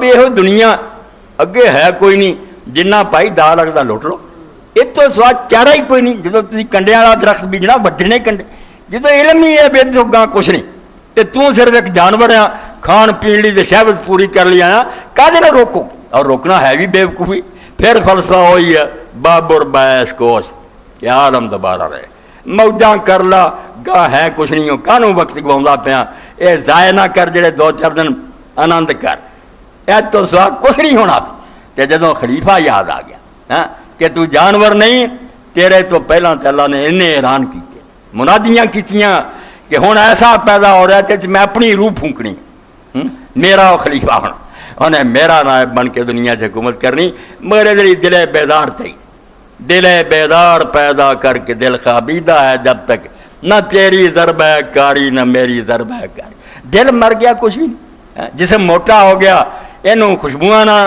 یہ دنیا اگے ہے کوئی نہیں، جنہ پائی دا لگتا لٹ لو، اس تو سوا چارہ ہی کوئی نہیں۔ جدو تھی کنڈے والا درخت بیجنا وڈنے کنڈے، جدو علم ہی ہے بے تو گاں کچھ نہیں، تو صرف ایک جانور ہے، کھان پین لی شہوت پوری کر لی آیا، کہتے نہ روکو، اور روکنا ہے بھی بیوقوفی۔ پھر فلسفہ ہوئی ہے بابر بیش کوش کہ عالم دوبارہ رہے، موجاں کر لا، گاہ ہے کچھ نہیں ہو، کانوں وقت گواؤں پیا، یہ ضائع نہ کر، جڑے دو چار دن آنند کر، اے تو سوا کچھ نہیں ہونا۔ کہ جدوں خلیفہ یاد آ گیا کہ تو جانور نہیں، تیرے تو پہلا تے اللہ نے انہیں اعلان کیتے، منادیاں کیتیاں کہ ہن ایسا پیدا ہو رہا ہے کہ میں اپنی روح پھونکنی، میرا خلیفہ ہونا، انہیں میرا نائب بن کے دنیا سے حکومت کرنی۔ میرے دلی دل بیدار تھی، دل بیدار پیدا کر کے دل خوابیدہ ہے جب تک، نہ تیری ضرب ہے کاری نہ میری ضرب ہے کاری۔ دل مر گیا کچھ بھی نہیں، جسم موٹا ہو گیا، اینوں خوشبوئیں نہ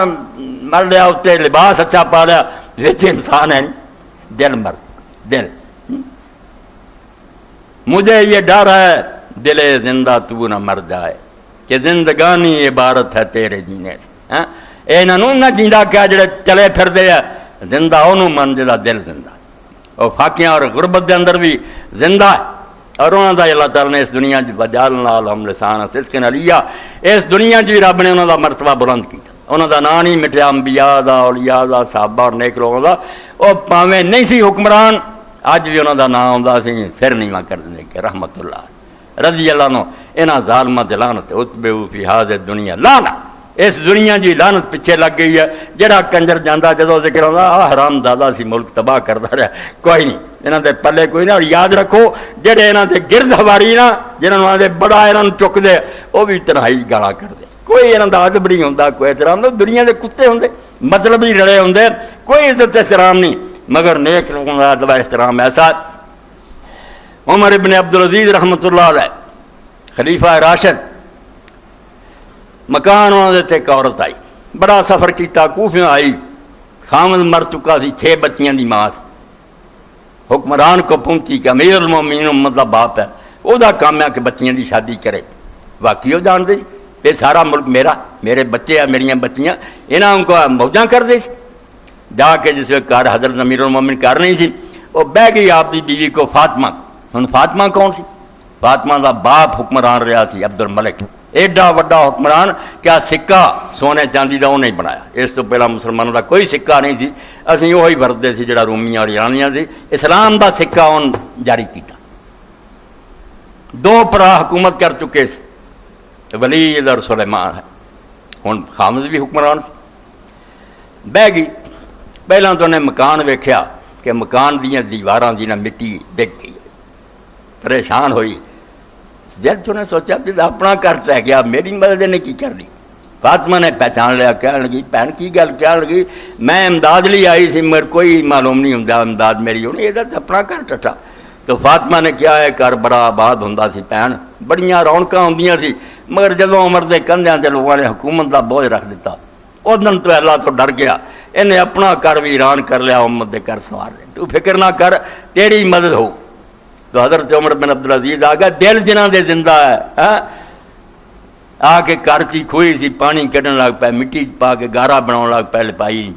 مر لیا، اس تے لباس اچھا پا لیا، وچ انسان ہے نہیں، دل مر دل۔ مجھے یہ ڈر ہے دل زندہ تو نہ مر جائے، کہ زندگانی عبارت ہے تیرے جینے سے۔ اے نہ جیندا کیا جڑے چلے پھر دے زندہ انہوں من جدا دل زندہ، اور فاقیاں اور غربت دے اندر بھی زندہ ہے، اور انہوں دا اللہ تعالیٰ نے اس دنیا وجالنا لہم لسان صدق علیہ، اس دنیا بھی رب نے انہوں دا مرتبہ بلند کیا، انہوں دا نام نہیں مٹیا، انبیاء دا، اولیاء دا، صحابہ اور نیک لوگوں دا۔ وہ پاویں نہیں سی حکمران، اج بھی انہوں دا نام ہوندا سی سر نہیں کر دیں کہ رحمت اللہ رضی اللہ عنہ، انہاں ظالماں تے لعنت، اتبعوا فی ھذہ الدنیا لعنت، اس دنیا جی لعنت پیچھے لگ گئی ہے۔ جڑا کنجر جاندہ جدو ذکر ہوندا حرام دادا سی ملک تباہ کردا رہا، کوئی نہیں انہاں دے پلے کوئی نہ۔ اور یاد رکھو جڑے انہاں دے گرد ہواری نا، جنہاں دے بڑا انہاں چک دے، وہ بھی تنہائی گالا کر دے، کوئی انہاں دا ادب نہیں ہوندا، کوئی احترام نہیں۔ دنیا دے کتے ہوندے، مطلب ہی رڑے ہوندے، کوئی عزت احترام نہیں، مگر نیک لوگوں کا ادب احترام ایسا۔ عمر ابن عبدالعزیز رحمۃ اللہ علیہ خلیفہ راشد، مکان انہوں نے ایک عورت آئی، بڑا سفر کیتا، کوفیوں آئی، خامد مر چکا سی، 6 بچیاں دی ماں سی، حکمران کو پہنچی کہ امیر المومنین امت دا باپ ہے، وہ دا کام ہے کہ بچیاں دی شادی کرے۔ واقعی وہ جان دے یہ سارا ملک میرا، میرے بچے ہیں، میریاں بچیاں، انہاں کو موجاں کر دے۔ جا کے جس وقت کار حضرت امیر المومنین کر نہیں سی، وہ بہ گئی آپ دی بیوی کو فاطمہ۔ ہن فاطمہ کون سی؟ فاطمہ دا باپ حکمران رہا سی عبد الملک، ایڈا وڈا حکمران، کیا سکہ سونے چاندی دا وہ نہیں بنایا، اس تو پہلا مسلمانوں دا کوئی سکہ نہیں سی، اسی وہی ورتے سی جڑا رومیاں اور ایرانیاں سی۔ اسلام دا سکہ ان جاری کیتا۔ 2 پرا حکومت کر چکے سی، ولید اور سلیمان ہے، ہن خامد بھی حکمران سی۔ بہ گئی، پہلا تو انہیں مکان ویکھیا کہ مکان دیاں دیواراں دی نہ مٹی ڈگ گئی، پریشان ہوئی۔ جب انہیں سوچا کہ اپنا گھر رہ گیا، میری مدد نے کی کر دی۔ فاطمہ نے پہچان لیا، کہنے لگی بہن کی گل، کہنے لگی میں امداد لی آئی سی، مگر کوئی معلوم نہیں ہوں امداد میری ہونی، یہ اپنا گھر ٹٹا۔ تو فاطمہ نے کیا ہے گھر بڑا آباد ہوندا سی، بہن بڑیاں رونقاں ہوندیاں سی، مگر جدوں عمر دے کندھیاں تے لوگوں نے حکومت دا بوجھ رکھ دیتا، اس دن تو اللہ تو ڈر گیا، انہیں اپنا گھر ویران کر لیا، امت دے گھر سنوار لے، تو فکر نہ کر تیری مدد ہو۔ تو حضرت عمر بن عبدالعزیز آ گیا، دل جنہاں دے زندہ ہے، آ کے گھر کی کھوئی سی، پانی کڈن لگ پے، مٹی پا کے گارا بناؤ لگ پے پائی،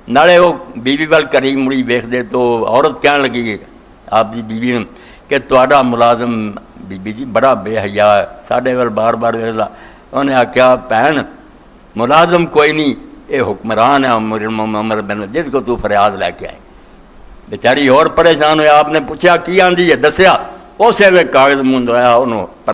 نالے وہ بیوی وال کری مڑی ویکھ دے تو عورت کہنے لگی آپ دی بیوی نے کہ تہاڈا ملازم بی بی جی بڑا بے حیا ہے، ساڈے وال بار بار ویکھدا۔ انہیں آخیا بہن ملازم کوئی نہیں، یہ حکمران ہے عمر بن، جس کو تو فریاد لے کے آئے۔ بیچاری اور پریشان ہویا، آپ نے پوچھا کی آندھی ہے، دسیا، اسے ویلے کاغذ منہ دھویا انہوں